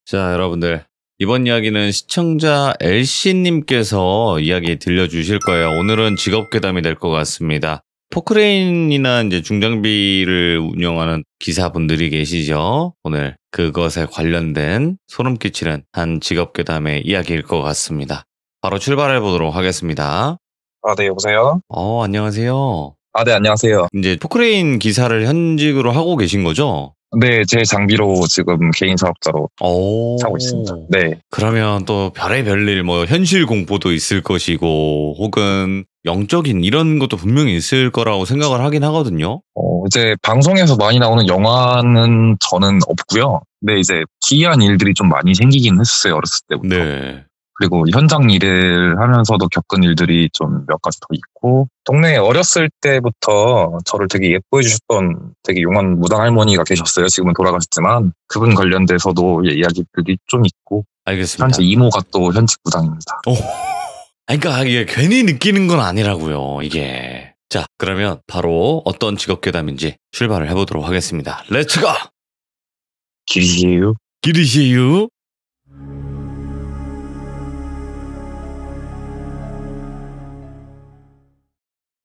자, 여러분들. 이번 이야기는 시청자 LC님께서 이야기 들려주실 거예요. 오늘은 직업괴담이 될 것 같습니다. 포크레인이나 이제 중장비를 운영하는 기사분들이 계시죠. 오늘 그것에 관련된 소름 끼치는 한 직업괴담의 이야기일 것 같습니다. 바로 출발해 보도록 하겠습니다. 네, 여보세요? 안녕하세요. 네, 안녕하세요. 이제 포크레인 기사를 현직으로 하고 계신 거죠? 네, 제 장비로 지금 개인 사업자로 하고 있습니다. 네. 그러면 또 별의별 일, 현실 공포도 있을 것이고, 혹은 영적인 이런 것도 분명히 있을 거라고 생각을 하긴 하거든요. 이제 방송에서 많이 나오는 영화는 저는 없고요. 근데 이제 기이한 일들이 좀 많이 생기긴 했어요, 어렸을 때부터. 네. 그리고 현장 일을 하면서도 겪은 일들이 좀 몇 가지 더 있고, 동네에 어렸을 때부터 저를 되게 예뻐해 주셨던 되게 용한 무당 할머니가 계셨어요. 지금은 돌아가셨지만 그분 관련돼서도 이야기들이 좀 있고. 알겠습니다. 현재 이모가 또 현직 무당입니다. 그러니까 이게 괜히 느끼는 건 아니라고요, 이게. 자, 그러면 바로 어떤 직업괴담인지 출발을 해보도록 하겠습니다. 렛츠고! 기리시유.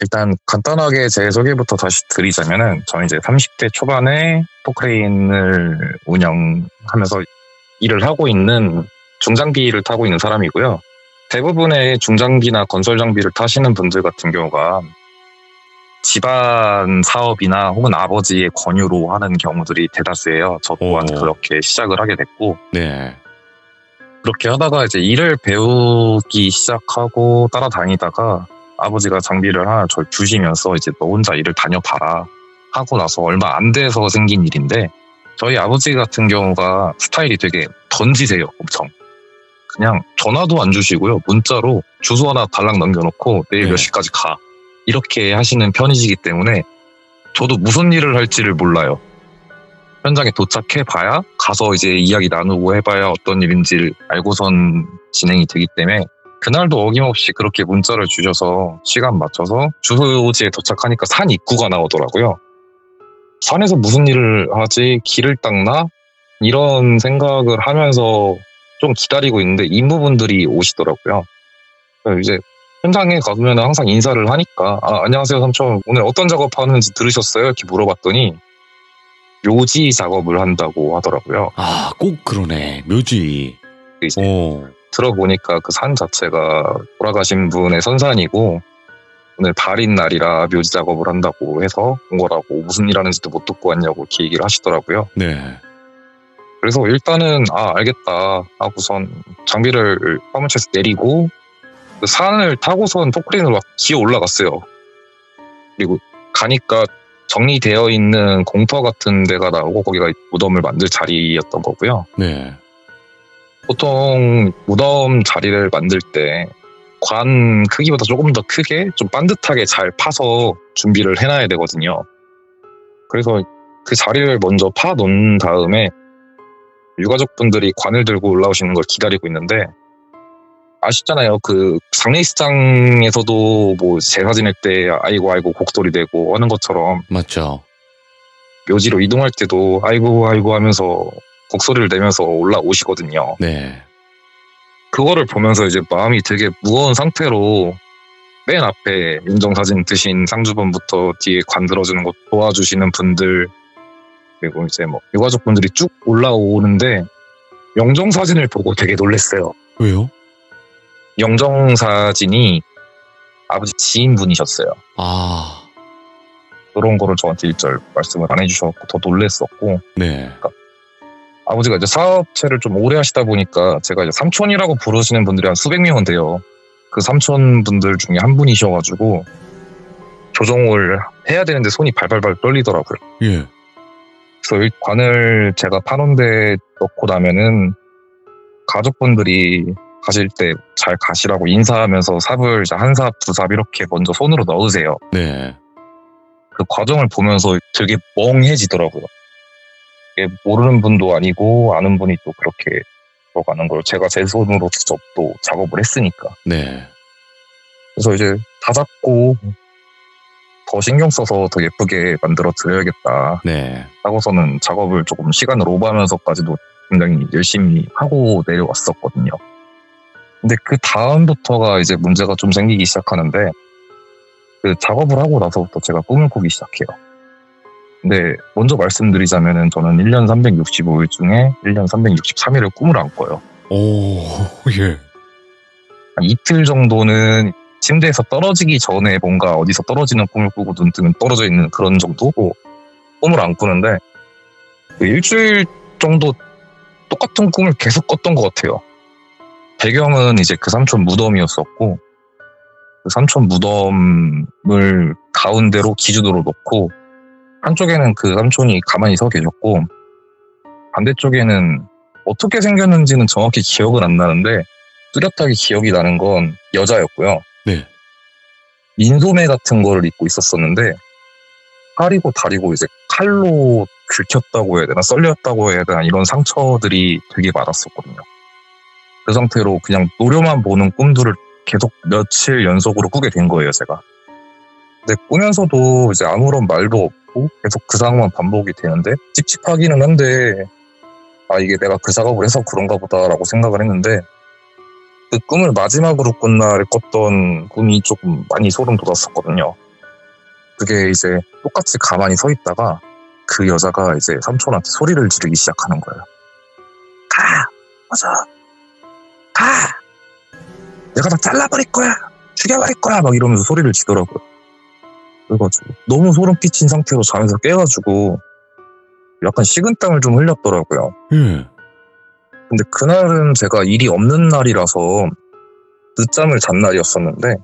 일단 간단하게 제 소개부터 다시 드리자면은 저는 이제 30대 초반에 포크레인을 운영하면서 일을 하고 있는 중장비를 타고 있는 사람이고요. 대부분의 중장비나 건설 장비를 타시는 분들 같은 경우가 집안 사업이나 혹은 아버지의 권유로 하는 경우들이 대다수예요. 저 또한 그렇게 시작을 하게 됐고, 네. 그렇게 하다가 이제 일을 배우기 시작하고 따라다니다가 아버지가 장비를 하나 절 주시면서 이제 너 혼자 일을 다녀봐라 하고 나서 얼마 안 돼서 생긴 일인데, 저희 아버지 같은 경우가 스타일이 되게 던지세요. 엄청. 그냥 전화도 안 주시고요. 문자로 주소 하나 달랑 넘겨놓고 내일 몇 시까지 가. 이렇게 하시는 편이시기 때문에 저도 무슨 일을 할지를 몰라요. 현장에 도착해봐야 가서 이제 이야기 나누고 해봐야 어떤 일인지를 알고선 진행이 되기 때문에 그날도 어김없이 그렇게 문자를 주셔서 시간 맞춰서 주소지에 도착하니까 산 입구가 나오더라고요. 산에서 무슨 일을 하지? 길을 닦나? 이런 생각을 하면서 좀 기다리고 있는데 임무분들이 오시더라고요. 이제 현장에 가면 항상 인사를 하니까 안녕하세요 삼촌, 오늘 어떤 작업하는지 들으셨어요? 이렇게 물어봤더니 묘지 작업을 한다고 하더라고요. 꼭 그러네. 묘지. 이제 들어보니까 그 산 자체가 돌아가신 분의 선산이고 오늘 달인 날이라 묘지 작업을 한다고 해서 온 거라고, 무슨 일 하는지도 못 듣고 왔냐고 이렇게 얘기를 하시더라고요. 네. 그래서 일단은 알겠다 하고선 장비를 화물차에서 내리고 그 산을 타고선 포크레인으로 기어 올라갔어요. 그리고 가니까 정리되어 있는 공터 같은 데가 나오고 거기가 무덤을 만들 자리였던 거고요. 네. 보통 무덤 자리를 만들 때 관 크기보다 조금 더 크게 좀 반듯하게 잘 파서 준비를 해놔야 되거든요. 그래서 그 자리를 먼저 파 놓은 다음에 유가족분들이 관을 들고 올라오시는 걸 기다리고 있는데, 아시잖아요. 그 장례식장에서도 뭐 제사 지낼 때 아이고 곡소리 내고 하는 것처럼, 맞죠. 묘지로 이동할 때도 아이고 하면서 곡소리를 내면서 올라오시거든요. 네. 그거를 보면서 이제 마음이 되게 무거운 상태로 맨 앞에 인정사진 드신 상주분부터 뒤에 관 들어주는 거 도와주시는 분들, 그리고 이제 유가족분들이 쭉 올라오는데 영정사진을 보고 되게 놀랐어요. 왜요? 영정사진이 아버지 지인분이셨어요. 그런 거를 저한테 일절 말씀을 안 해주셔서 더 놀랬었고. 네. 그러니까 아버지가 이제 사업체를 좀 오래 하시다 보니까 제가 이제 삼촌이라고 부르시는 분들이 한 수백 명은 돼요. 그 삼촌분들 중에 한 분이셔가지고 조종을 해야 되는데 손이 발발발 떨리더라고요. 예. 그래서 관을 제가 파놓은 데 넣고 나면은 가족분들이 가실 때 잘 가시라고 인사하면서 삽을 이제 한 삽, 두 삽 이렇게 먼저 손으로 넣으세요. 네. 그 과정을 보면서 되게 멍해지더라고요. 모르는 분도 아니고 아는 분이 또 그렇게 들어가는 걸 제가 제 손으로 직접 또 작업을 했으니까. 네. 그래서 이제 다 잡고 더 신경 써서 더 예쁘게 만들어 드려야겠다. 네. 하고서는 작업을 조금 시간을 오버하면서까지도 굉장히 열심히 하고 내려왔었거든요. 근데 그 다음부터가 이제 문제가 좀 생기기 시작하는데, 그 작업을 하고 나서부터 제가 꿈을 꾸기 시작해요. 근데 먼저 말씀드리자면은 저는 1년 365일 중에 1년 363일을 꿈을 안 꿔요. 오, 예. 한 이틀 정도는 침대에서 떨어지기 전에 뭔가 어디서 떨어지는 꿈을 꾸고 눈 뜨면 떨어져 있는 그런 정도고 꿈을 안 꾸는데, 그 일주일 정도 똑같은 꿈을 계속 꿨던 것 같아요. 배경은 이제 그 삼촌 무덤이었었고, 그 삼촌 무덤을 가운데로 기준으로 놓고, 한쪽에는 그 삼촌이 가만히 서 계셨고, 반대쪽에는 어떻게 생겼는지는 정확히 기억은 안 나는데, 뚜렷하게 기억이 나는 건 여자였고요. 네. 민소매 같은 거를 입고 있었었는데, 팔이고 다리고 이제 칼로 긁혔다고 해야 되나, 썰렸다고 해야 되나, 이런 상처들이 되게 많았었거든요. 그 상태로 그냥 노려만 보는 꿈들을 계속 며칠 연속으로 꾸게 된 거예요, 제가. 근데 꾸면서도 이제 아무런 말도 없고 계속 그 상황만 반복이 되는데, 찝찝하기는 한데, 아, 이게 내가 그 작업을 해서 그런가 보다라고 생각을 했는데, 그 꿈을 마지막으로 꾼 날에 꿨던 꿈이 조금 많이 소름 돋았었거든요. 그게 이제 똑같이 가만히 서 있다가 그 여자가 이제 삼촌한테 소리를 지르기 시작하는 거예요. 가! 맞아! 가! 내가 다 잘라버릴 거야! 죽여버릴 거야! 막 이러면서 소리를 지더라고요. 그래가지고 너무 소름 끼친 상태로 잠에서 깨가지고 약간 식은땀을 좀 흘렸더라고요. 근데 그날은 제가 일이 없는 날이라서 늦잠을 잔 날이었었는데,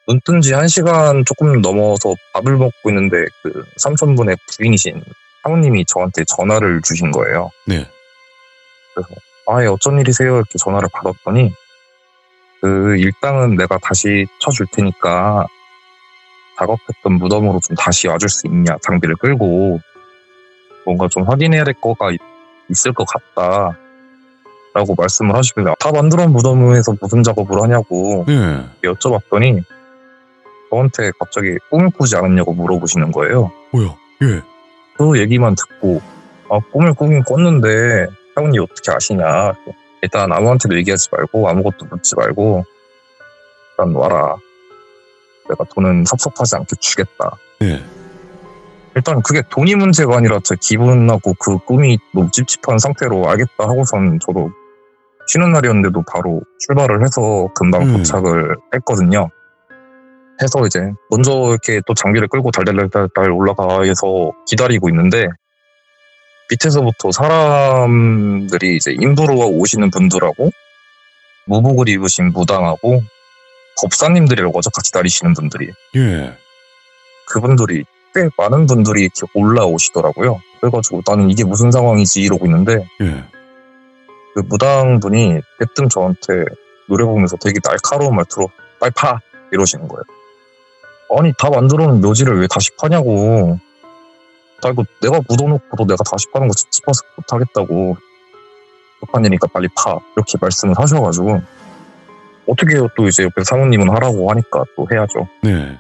눈 뜬 지 1시간 조금 넘어서 밥을 먹고 있는데 그 삼촌분의 부인이신 사모님이 저한테 전화를 주신 거예요. 네. 그래서 예, 어쩐 일이세요? 이렇게 전화를 받았더니, 그 일당은 내가 다시 쳐줄 테니까 작업했던 무덤으로 좀 다시 와줄 수 있냐, 장비를 끌고 뭔가 좀 확인해야 될 거가 있을 것 같다 라고 말씀을 하시길래, 다 만들어온 무덤에서 무슨 작업을 하냐고 여쭤봤더니 저한테 갑자기 꿈을 꾸지 않았냐고 물어보시는 거예요. 뭐야? 예. 그 얘기만 듣고, 꿈을 꾸긴 꿨는데 사모님 어떻게 아시냐, 일단 아무한테도 얘기하지 말고 아무것도 묻지 말고 일단 와라, 내가 돈은 섭섭하지 않게 주겠다. 예. 일단 그게 돈이 문제가 아니라 제 기분하고 그 꿈이 너무 찝찝한 상태로 알겠다 하고선 저도 쉬는 날이었는데도 바로 출발을 해서 금방 도착을 했거든요. 해서 이제 먼저 이렇게 또 장비를 끌고 달달달달 올라가서 기다리고 있는데, 밑에서부터 사람들이 이제 인부로 오시는 분들하고 무복을 입으신 무당하고 법사님들이라고 하죠, 같이 다니시는 분들이. 예. 그분들이 꽤 많은 분들이 이렇게 올라오시더라고요. 그래가지고 나는 이게 무슨 상황이지 이러고 있는데, 그 무당분이 대뜸 저한테 노래 보면서 되게 날카로운 말투로 빨리 파! 이러시는 거예요. 아니, 다 만들어놓은 묘지를 왜 다시 파냐고. 나 이거 내가 묻어놓고도 내가 다시 파는 거 찝찝해서 못하겠다고. 급한 일이니까 빨리 파. 이렇게 말씀을 하셔가지고, 어떻게 해요? 또 이제 옆에 사모님은 하라고 하니까 또 해야죠. 네.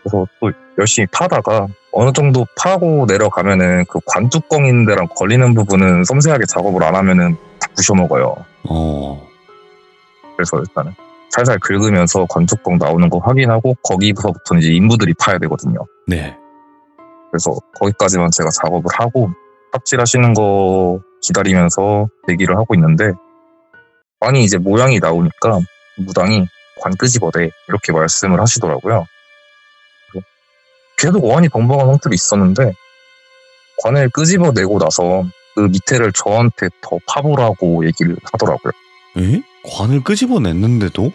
그래서 또 열심히 파다가 어느 정도 파고 내려가면은 그 관뚜껑인 데랑 걸리는 부분은 섬세하게 작업을 안 하면은 다 부셔먹어요. 그래서 일단은 살살 긁으면서 관뚜껑 나오는 거 확인하고 거기서부터는 이제 인부들이 파야 되거든요. 네. 그래서 거기까지만 제가 작업을 하고 삽질하시는 거 기다리면서 대기를 하고 있는데, 많이 이제 모양이 나오니까 무당이 관 끄집어대 이렇게 말씀을 하시더라고요. 계속 어안이 벙벙한 상태로 있었는데 관을 끄집어내고 나서 그 밑에를 저한테 더 파보라고 얘기를 하더라고요. 에? 관을 끄집어냈는데도?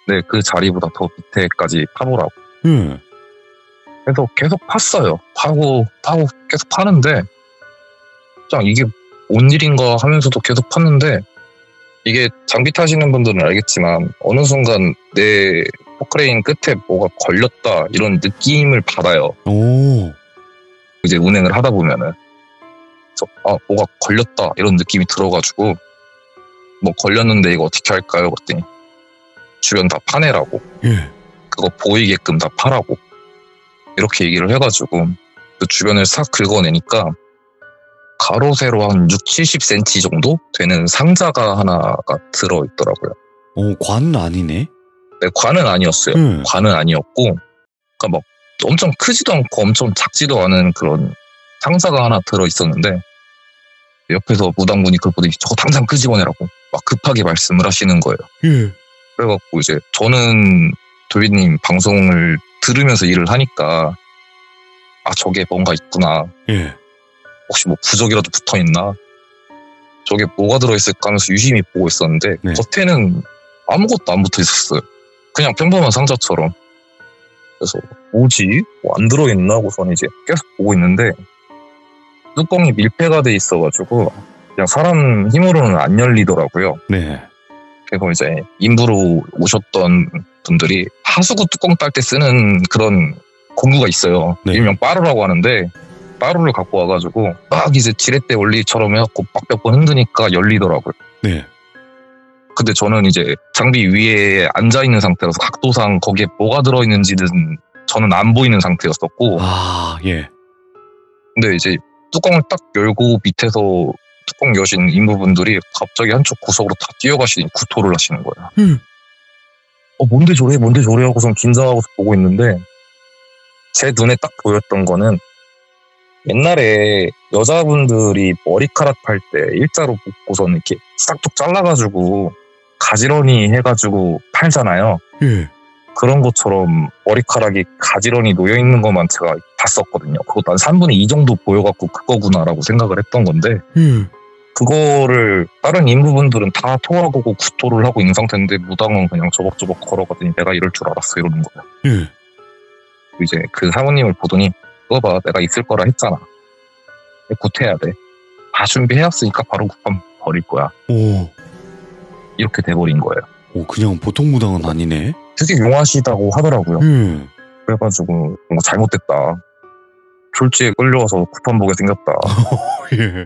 네, 그 자리보다 더 밑에까지 파보라고. 예. 그래서 계속 팠어요. 파고 계속 파는데, 짱 이게 뭔 일인가 하면서도 계속 팠는데, 이게 장비 타시는 분들은 알겠지만 어느 순간 내 포크레인 끝에 뭐가 걸렸다 이런 느낌을 받아요. 오. 이제 운행을 하다 보면은. 그래서 뭐가 걸렸다 이런 느낌이 들어가지고, 뭐 걸렸는데 이거 어떻게 할까요? 그랬더니 주변 다 파내라고. 예. 그거 보이게끔 다 파라고. 이렇게 얘기를 해가지고 그 주변을 싹 긁어내니까 가로 세로 한 6, 70cm 정도 되는 상자가 하나가 들어있더라고요. 관은 아니네? 네, 관은 아니었어요. 관은 아니었고, 그러니까 막 엄청 크지도 않고 엄청 작지도 않은 그런 상자가 하나 들어있었는데, 옆에서 무당분이 그걸 보더니 저거 당장 끄집어내라고 막 급하게 말씀을 하시는 거예요. 그래갖고 이제 저는 도비님 방송을 들으면서 일을 하니까, 아, 저게 뭔가 있구나. 혹시 뭐 부적이라도 붙어있나? 저게 뭐가 들어있을까 하면서 유심히 보고 있었는데, 네. 겉에는 아무것도 안 붙어 있었어요. 그냥 평범한 상자처럼. 그래서 뭐지? 뭐 안 들어있나? 하고서는 이제 계속 보고 있는데, 뚜껑이 밀폐가 돼 있어가지고 그냥 사람 힘으로는 안 열리더라고요. 네. 그래서 이제 인부로 오셨던 분들이 하수구 뚜껑 딸 때 쓰는 그런 공구가 있어요. 네. 일명 빠루라고 하는데, 빠루를 갖고 와가지고 막 이제 지렛대 원리처럼 해갖고 막 몇 번 흔드니까 열리더라고요. 네. 근데 저는 이제 장비 위에 앉아있는 상태라서 각도상 거기에 뭐가 들어있는지는 저는 안 보이는 상태였었고, 아, 예. 근데 이제 뚜껑을 딱 열고 밑에서 뚜껑 여신 인부분들이 갑자기 한쪽 구석으로 다 뛰어가시니 구토를 하시는 거예요. 뭔데 저래 하고선 긴장하고 보고 있는데, 제 눈에 딱 보였던 거는 옛날에 여자분들이 머리카락 팔 때 일자로 묶고선 이렇게 싹둑 잘라가지고 가지런히 해가지고 팔잖아요. 그런 것처럼 머리카락이 가지런히 놓여있는 것만 제가 봤었거든요. 그것도 한 3분의 2 정도 보여갖고 그거구나라고 생각을 했던 건데, 그거를 다른 인부분들은 다 토하고 구토를 하고 있는 상태인데, 무당은 그냥 저벅저벅 걸어가더니 내가 이럴 줄 알았어 이러는 거예요. 이제 그 사모님을 보더니, 그거 봐, 내가 있을 거라 했잖아. 굿해야 돼. 다 준비해왔으니까 바로 굿하면 버릴 거야. 이렇게 돼버린 거예요. 그냥 보통 무당은 아니네? 되게 용하시다고 하더라고요. 그래가지고 뭔가 잘못됐다. 졸지에 끌려와서 굿판 보게 생겼다. 예.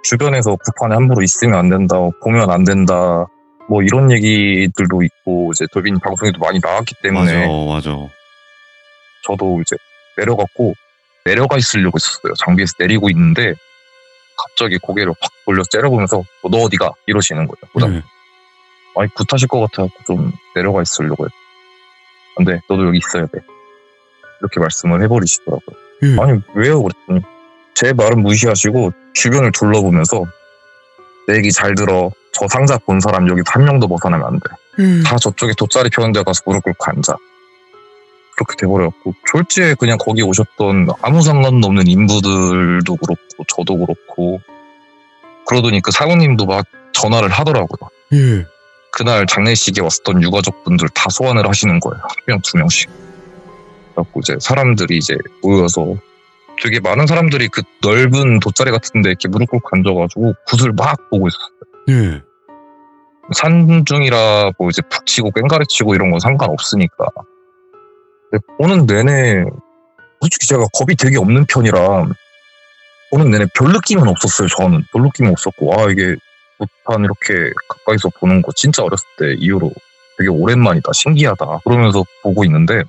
주변에서 굿판에 함부로 있으면 안 된다, 보면 안 된다, 뭐 이런 얘기들도 있고, 이제 돌빈 방송에도 많이 나왔기 때문에 맞아. 저도 이제 내려가 있으려고 했었어요. 장비에서 내리고 있는데 갑자기 고개를 확 돌려 째려보면서 너 어디가? 이러시는 거예요. 아니 굿하실 것 같아서 좀 내려가 있으려고 했어. 근데 너도 여기 있어야 돼. 이렇게 말씀을 해버리시더라고요. 아니 왜요? 그랬더니 제 말은 무시하시고 주변을 둘러보면서 내 얘기 잘 들어. 저 상자 본 사람 여기서 한 명도 벗어나면 안 돼. 다 저쪽에 돗자리 펴는 데 가서 무릎 꿇고 앉아. 그렇게 돼버려갖고 졸지에 그냥 거기 오셨던 아무 상관도 없는 인부들도 그렇고 저도 그렇고 그러더니 그 사모님도 막 전화를 하더라고요. 그날 장례식에 왔었던 유가족분들 다 소환을 하시는 거예요. 한 명, 두 명씩. 그래갖고 이제 사람들이 이제 모여서 되게 많은 사람들이 그 넓은 돗자리 같은데 이렇게 무릎 꿇고 앉아가지고 굿을 막 보고 있었어요. 산중이라 뭐 이제 푹 치고 꽹가리 치고 이런 건 상관없으니까. 보는 내내 솔직히 제가 겁이 되게 없는 편이라 보는 내내 별 느낌은 없었어요. 저는 별 느낌은 없었고, 아 이게 굿판 이렇게 가까이서 보는 거 진짜 어렸을 때 이후로 되게 오랜만이다, 신기하다 그러면서 보고 있는데,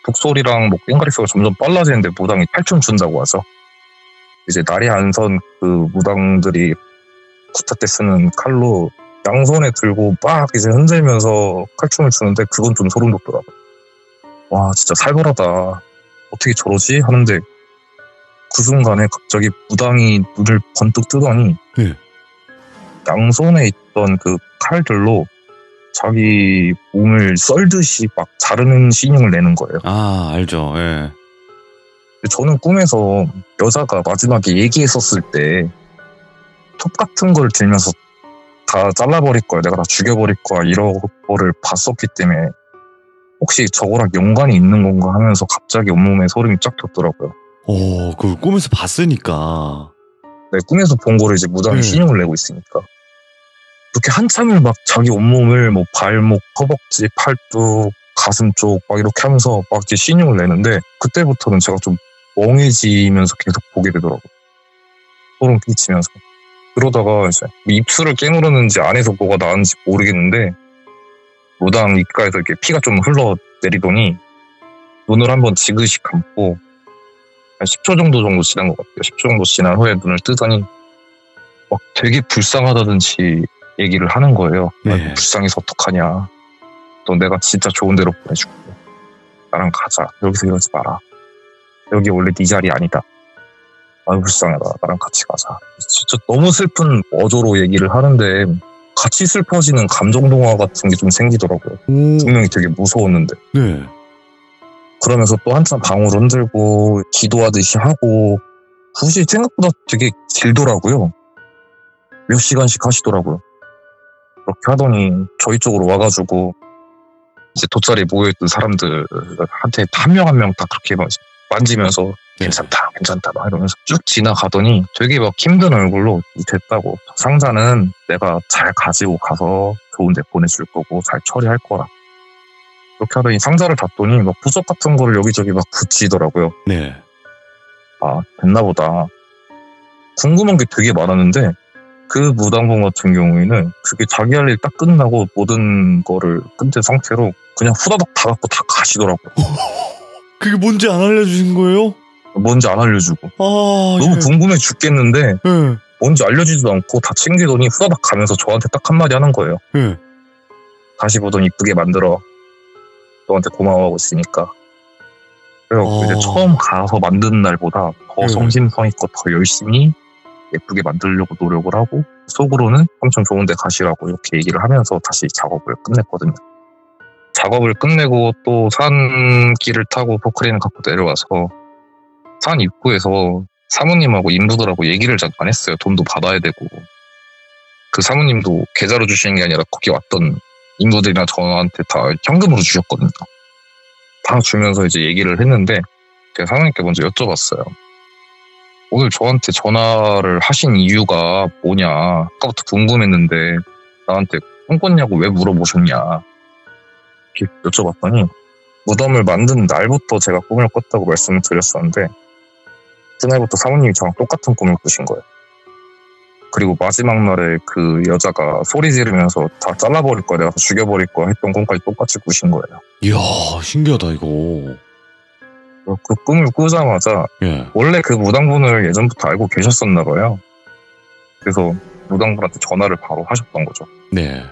북소리랑 뭐 꽹가리 소리가 점점 빨라지는데 무당이 탈춤 춘다고 하죠. 이제 날이 안 선 그 무당들이 구타 때 쓰는 칼로 양손에 들고 막 이제 흔들면서 칼춤을 추는데 그건 좀 소름 돋더라고요. 와 진짜 살벌하다, 어떻게 저러지? 하는데 그 순간에 갑자기 무당이 눈을 번뜩 뜨더니 양손에 있던 그 칼들로 자기 몸을 썰듯이 막 자르는 신용을 내는 거예요. 아 알죠. 예. 저는 꿈에서 여자가 마지막에 얘기했었을 때 톱 같은 걸 들면서 다 잘라버릴 거야, 내가 다 죽여버릴 거야 이런 거를 봤었기 때문에 혹시 저거랑 연관이 있는 건가 하면서 갑자기 온몸에 소름이 쫙 돋더라고요. 그걸 꿈에서 봤으니까. 네, 꿈에서 본 거를 이제 무당이 신용을 내고 있으니까. 그렇게 한참을 막 자기 온몸을 뭐 발목, 허벅지, 팔뚝, 가슴 쪽 막 이렇게 하면서 막 이제 신용을 내는데, 그때부터는 제가 좀 멍해지면서 계속 보게 되더라고요. 소름 끼치면서. 그러다가 이제 입술을 깨물었는지 안에서 뭐가 나왔는지 모르겠는데 무당 입가에서 이렇게 피가 좀 흘러내리더니 눈을 한번 지그시 감고 한 10초 정도 지난 것 같아요. 10초 정도 지난 후에 눈을 뜨더니 막 되게 불쌍하다든지 얘기를 하는 거예요. 네. 아이고, 불쌍해서 어떡하냐. 또 내가 진짜 좋은 데로 보내줄게. 나랑 가자. 여기서 이러지 마라. 여기 원래 네 자리 아니다. 아유 불쌍하다. 나랑 같이 가자. 진짜 너무 슬픈 어조로 얘기를 하는데 같이 슬퍼지는 감정동화 같은 게 좀 생기더라고요. 분명히 되게 무서웠는데. 네. 그러면서 또 한참 방울 흔들고 기도하듯이 하고 굳이 생각보다 되게 길더라고요. 몇 시간씩 하시더라고요. 그렇게 하더니 저희 쪽으로 와가지고 이제 돗자리에 모여있던 사람들한테 한 명 한 명 다 그렇게 만지면서 괜찮다 막 이러면서 쭉 지나가더니 되게 막 힘든 얼굴로 됐다고. 상자는 내가 잘 가지고 가서 좋은 데 보내줄 거고 잘 처리할 거라. 그렇게 하더니 상자를 닫더니 막 부적 같은 거를 여기저기 막 붙이더라고요. 네. 아, 됐나 보다. 궁금한 게 되게 많았는데 그 무당분 같은 경우에는 그게 자기 할 일 딱 끝나고 모든 거를 끝낸 상태로 그냥 후다닥 다 갖고 다 가시더라고요. 그게 뭔지 안 알려주신 거예요? 뭔지 안 알려주고. 너무 예. 궁금해 죽겠는데 예. 뭔지 알려주지도 않고 다 챙기더니 후다닥 가면서 저한테 딱 한마디 하는 거예요. 예. 다시 보던 이쁘게 만들어. 너한테 고마워하고 있으니까. 그래서 이제 처음 가서 만드는 날보다 더 성심성의껏 더 열심히 예쁘게 만들려고 노력을 하고 속으로는 엄청 좋은 데 가시라고 이렇게 얘기를 하면서 다시 작업을 끝냈거든요. 작업을 끝내고 또 산길을 타고 포크레인을 갖고 내려와서 산 입구에서 사모님하고 인부들하고 얘기를 잠깐 했어요. 돈도 받아야 되고. 그 사모님도 계좌로 주시는 게 아니라 거기 왔던 인부들이나 저한테 다 현금으로 주셨거든요. 다 주면서 이제 얘기를 했는데 제가 사모님께 먼저 여쭤봤어요. 오늘 저한테 전화를 하신 이유가 뭐냐. 아까부터 궁금했는데 나한테 꿈 꿨냐고 왜 물어보셨냐. 이렇게 여쭤봤더니 무덤을 만든 날부터 제가 꿈을 꿨다고 말씀을 드렸었는데 그날부터 사모님이 저랑 똑같은 꿈을 꾸신 거예요. 그리고 마지막 날에 그 여자가 소리 지르면서 다 잘라버릴 거야, 내가 다 죽여버릴 거야 했던 꿈까지 똑같이 꾸신 거예요. 이야, 신기하다 이거. 그 꿈을 꾸자마자 원래 그 무당분을 예전부터 알고 계셨었나 봐요. 그래서 무당분한테 전화를 바로 하셨던 거죠. 네.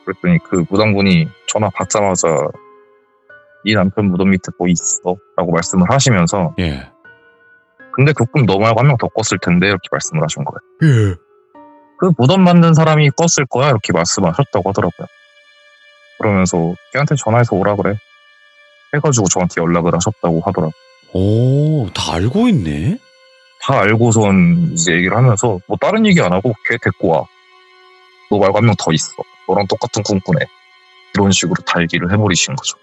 그랬더니 그 무당분이 전화 받자마자 네 남편 무덤 밑에 뭐 있어? 라고 말씀을 하시면서 근데 그 꿈 너 말고 한 명 더 꿨을 텐데 이렇게 말씀을 하신 거예요. 그 무덤 만든 사람이 꿨을 거야 이렇게 말씀하셨다고 하더라고요. 그러면서 걔한테 전화해서 오라 그래 해가지고 저한테 연락을 하셨다고 하더라고요. 오, 다 알고 있네? 다 알고선 이제 얘기를 하면서 뭐 다른 얘기 안 하고 걔 데리고 와. 너 말고 한 명 더 있어. 너랑 똑같은 꿈 꾸네. 이런 식으로 다 얘기를 해버리신 거죠.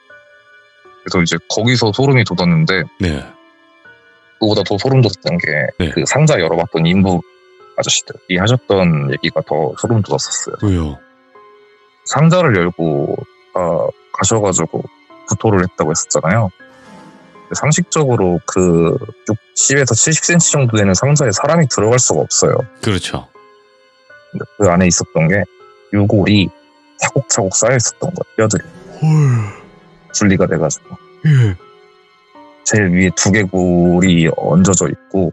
그래서 이제 거기서 소름이 돋았는데 그보다 더 소름 돋았던 게 그 상자 열어봤던 인부 아저씨들이 하셨던 얘기가 더 소름 돋았었어요. 왜요? 상자를 열고 가셔가지고 구토를 했다고 했었잖아요. 상식적으로 그 60에서 70cm 정도 되는 상자에 사람이 들어갈 수가 없어요. 그렇죠. 근데 그 안에 있었던 게 유골이 차곡차곡 쌓여 있었던 거예요. 뼈들이. 분리가 돼가지고. 제일 위에 두개골이 얹어져 있고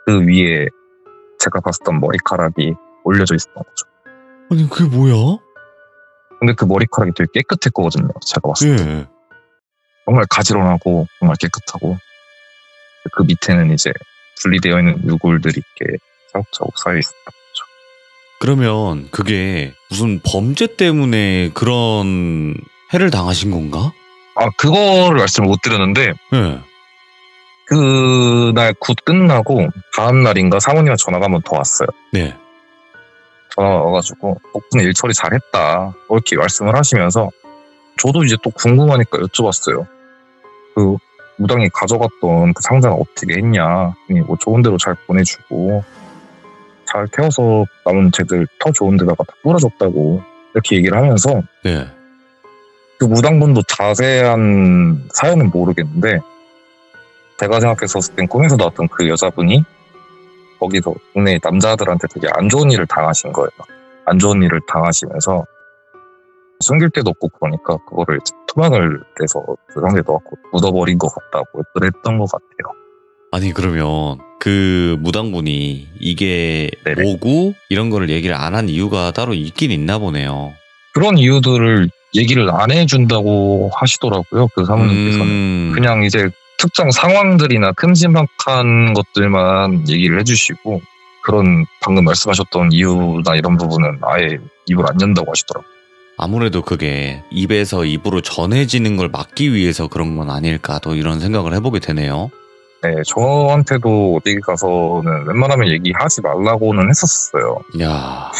그 위에 제가 봤었던 머리카락이 올려져 있었던 거죠. 아니 그게 뭐야? 근데 그 머리카락이 되게 깨끗했거든요. 제가 봤을 때. 정말 가지런하고 정말 깨끗하고 그 밑에는 이제 분리되어 있는 유골들이 이렇게 차곡차곡 쌓여 있었던 거죠. 그러면 그게 무슨 범죄 때문에 그런 해를 당하신 건가? 그거를 말씀을 못 드렸는데 그날 굿 끝나고 다음 날인가 사모님한테 전화가 한 번 더 왔어요. 전화가 와가지고 덕분에 일 처리 잘했다 이렇게 말씀을 하시면서 저도 이제 또 궁금하니까 여쭤봤어요. 그 무당이 가져갔던 그 상자는 어떻게 했냐. 뭐 좋은 데로 잘 보내주고 잘 태워서 남은 쟤들 더 좋은 데다가 다 뿌려줬다고 이렇게 얘기를 하면서 그 무당분도 자세한 사연은 모르겠는데 제가 생각했었을 땐 꿈에서 나왔던 그 여자분이 거기서 동네 남자들한테 되게 안 좋은 일을 당하신 거예요. 안 좋은 일을 당하시면서 숨길 데도 없고 그러니까 그거를 이제 토막을 내서 그 상자에 넣고 묻어버린 것 같다고 그랬던 것 같아요. 아니 그러면 그 무당분이 이게 네네. 뭐고 이런 거를 얘기를 안 한 이유가 따로 있긴 있나 보네요. 그런 이유들을 얘기를 안 해준다고 하시더라고요. 그 사모님께서는. 그냥 이제 특정 상황들이나 큼지막한 것들만 얘기를 해주시고 그런 방금 말씀하셨던 이유나 이런 부분은 아예 입을 안 연다고 하시더라고요. 아무래도 그게 입에서 입으로 전해지는 걸 막기 위해서 그런 건 아닐까 또 이런 생각을 해보게 되네요. 네, 저한테도 어디 가서는 웬만하면 얘기하지 말라고는 했었어요. 야,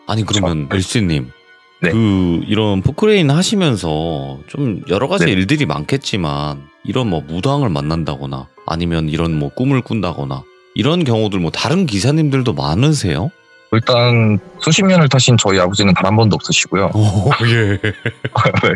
아니 그러면 엘씨님, 네. 그 이런 포크레인 하시면서 좀 여러 가지 네. 일들이 많겠지만 이런 뭐 무당을 만난다거나 아니면 이런 뭐 꿈을 꾼다거나 이런 경우들 뭐 다른 기사님들도 많으세요? 일단 수십 년을 타신 저희 아버지는 단 한 번도 없으시고요. 오, 예. 네.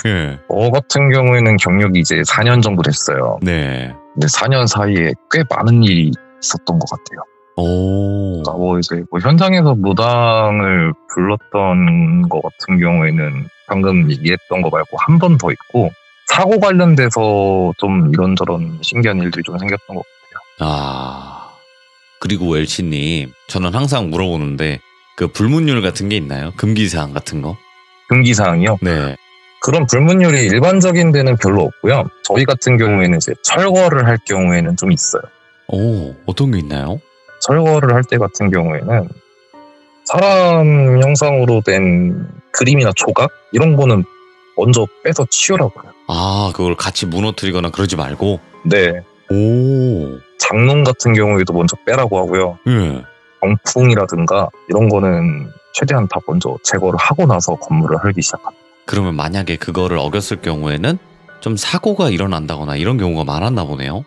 예. 저 같은 경우에는 경력이 이제 4년 정도 됐어요. 네. 근데 4년 사이에 꽤 많은 일이 있었던 것 같아요. 오. 그러니까 뭐 이제 뭐 현장에서 무당을 불렀던 것 같은 경우에는 방금 얘기했던 거 말고 한 번 더 있고 사고 관련돼서 좀 이런저런 신기한 일들이 좀 생겼던 것 같아요. 아. 그리고 엘씨님, 저는 항상 물어보는데 그 불문율 같은 게 있나요? 금기사항 같은 거? 금기사항이요? 네. 그런 불문율이 일반적인 데는 별로 없고요. 저희 같은 경우에는 이제 철거를 할 경우에는 좀 있어요. 오, 어떤 게 있나요? 철거를 할 때 같은 경우에는 사람 형상으로 된 그림이나 조각 이런 거는 먼저 빼서 치우라고요. 아, 그걸 같이 무너뜨리거나 그러지 말고? 네. 오. 장롱 같은 경우에도 먼저 빼라고 하고요. 예. 병풍이라든가 이런 거는 최대한 다 먼저 제거를 하고 나서 건물을 헐기 시작합니다. 그러면 만약에 그거를 어겼을 경우에는 좀 사고가 일어난다거나 이런 경우가 많았나 보네요?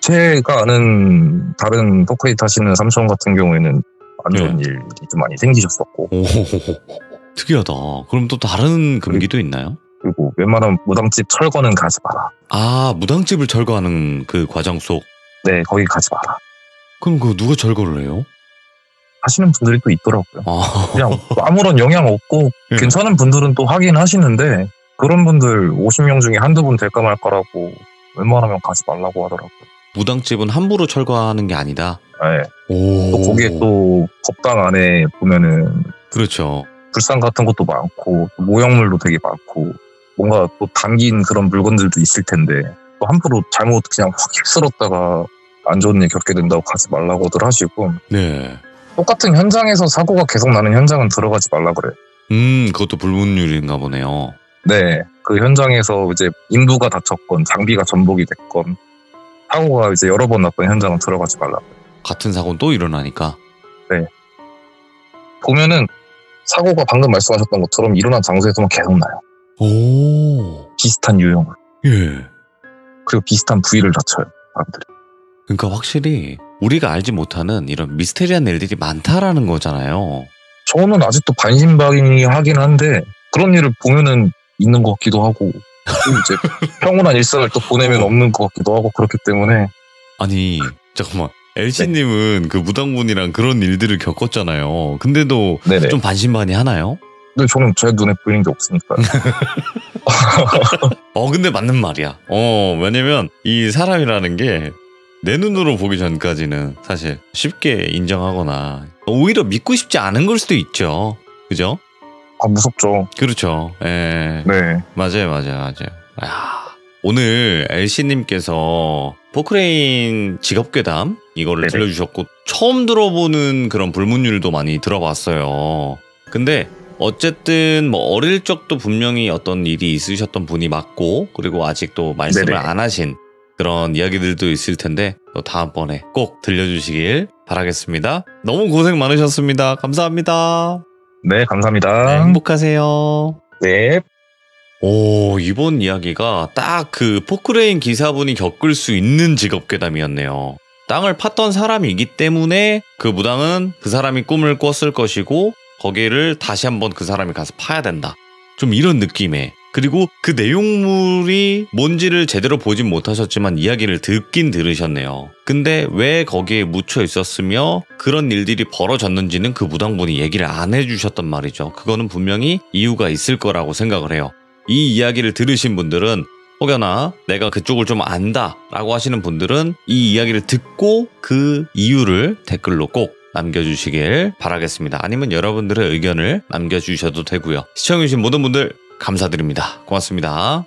제가 아는 다른 포크레인 하시는 삼촌 같은 경우에는 안 좋은 일이 좀 많이 생기셨었고 오, 특이하다. 그럼 또 다른 금기도 있나요? 그리고 웬만하면 무당집 철거는 가지 마라. 아, 무당집을 철거하는 그 과정 속. 네, 거기 가지 마라. 그럼 그거 누가 철거를 해요? 하시는 분들이 또 있더라고요. 아, 그냥 아무런 영향 없고 예. 괜찮은 분들은 또 하긴 하시는데 그런 분들 50명 중에 한두 분 될까 말까라고 웬만하면 가지 말라고 하더라고요. 무당집은 함부로 철거하는 게 아니다. 네. 오. 또 거기에 또 법당 안에 보면은 그렇죠. 불상 같은 것도 많고 또 모형물도 되게 많고 뭔가 또 담긴 그런 물건들도 있을 텐데 또 함부로 잘못 그냥 확 휩쓸었다가 안 좋은 일 겪게 된다고 가지 말라고들 하시고 네. 똑같은 현장에서 사고가 계속 나는 현장은 들어가지 말라 그래요. 그것도 불문율인가 보네요. 네, 그 현장에서 이제 인부가 다쳤건 장비가 전복이 됐건 사고가 이제 여러 번 났던 현장은 들어가지 말라고. 같은 사고는 또 일어나니까. 보면은 사고가 방금 말씀하셨던 것처럼 일어난 장소에서만 계속 나요. 오. 비슷한 유형을. 예. 그리고 비슷한 부위를 다쳐요, 사람들이. 그러니까 확실히 우리가 알지 못하는 이런 미스테리한 일들이 많다라는 거잖아요. 저는 아직도 반신반의하긴 한데 그런 일을 보면은 있는 것 같기도 하고 또 이제 평온한 일상을 또 보내면 없는 것 같기도 하고 그렇기 때문에 아니 잠깐만 엘씨님은 그 무당분이랑 그런 일들을 겪었잖아요. 근데도 네네. 좀 반신반의 하나요? 근데 저는 제 눈에 보이는 게 없으니까요. 근데 맞는 말이야. 왜냐면 이 사람이라는 게 내 눈으로 보기 전까지는 사실 쉽게 인정하거나 오히려 믿고 싶지 않은 걸 수도 있죠. 그죠? 아, 무섭죠. 그렇죠. 예. 네. 맞아요. 오늘 엘씨님께서 포크레인 직업괴담 이거를 네네. 들려주셨고 처음 들어보는 그런 불문율도 많이 들어봤어요. 근데 어쨌든 뭐 어릴 적도 분명히 어떤 일이 있으셨던 분이 맞고 그리고 아직도 말씀을 네네. 안 하신 그런 이야기들도 있을 텐데 또 다음번에 꼭 들려주시길 바라겠습니다. 너무 고생 많으셨습니다. 감사합니다. 네, 감사합니다. 네, 행복하세요. 네. 오, 이번 이야기가 딱 그 포크레인 기사분이 겪을 수 있는 직업괴담이었네요. 땅을 팠던 사람이기 때문에 그 무당은 그 사람이 꿈을 꿨을 것이고 거기를 다시 한번 그 사람이 가서 파야 된다. 좀 이런 느낌의 그리고 그 내용물이 뭔지를 제대로 보진 못하셨지만 이야기를 듣긴 들으셨네요. 근데 왜 거기에 묻혀 있었으며 그런 일들이 벌어졌는지는 그 무당분이 얘기를 안 해주셨단 말이죠. 그거는 분명히 이유가 있을 거라고 생각을 해요. 이 이야기를 들으신 분들은 혹여나 내가 그쪽을 좀 안다 라고 하시는 분들은 이 이야기를 듣고 그 이유를 댓글로 꼭 남겨주시길 바라겠습니다. 아니면 여러분들의 의견을 남겨주셔도 되고요. 시청해주신 모든 분들 감사드립니다. 고맙습니다.